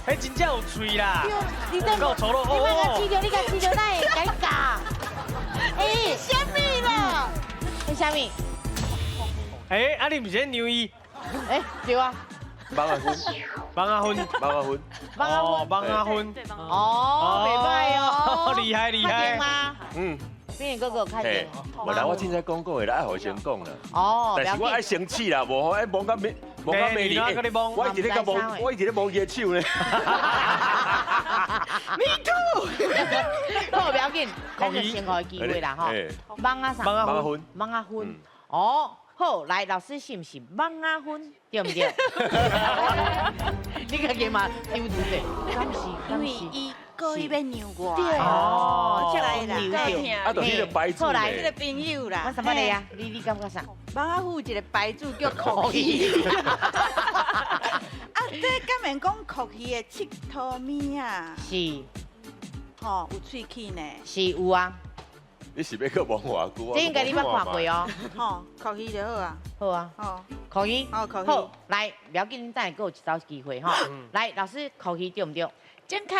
迄真正有喙啦，你够丑陋你把它哦。吃掉，你把它吃掉，那也尴尬。哎，虾米啦？哎，虾米？哎，啊你唔是牛伊？哎，对啊，帮阿昏，帮阿昏，帮阿昏，帮阿昏。帮阿昏。哦，袂歹哦，厉害厉害看见吗？嗯，冰眼哥哥有看见。无啦，我凊彩讲过的啦，爱互先讲啦。哦，但是我爱生气啦，无好爱摸到美，摸到美丽。我一直咧甲摸，我一直咧摸伊的手呢。好，不要紧，咱就先给机会啦哈。帮啊啥？帮阿昏，帮阿昏，帮啊昏。哦，好，来，老师是不是帮啊昏？对不对？你个给嘛丢丢的，敢是因为伊故意要扭我。对哦，这来啦，啊，就迄个白主后来这个朋友啦。我什么的呀？你感觉啥？帮阿虎一个白主叫酷鱼。啊，这敢免讲酷鱼的佚佗物啊？是吼，有喙齿呢。是有啊，你是要去摸偌久？这应该你捌看过哦。吼，酷鱼就好啊。好啊，吼，口语。哦，酷鱼。好，来，不要紧，咱还有一招机会哈。来，老师口语对不对？健康。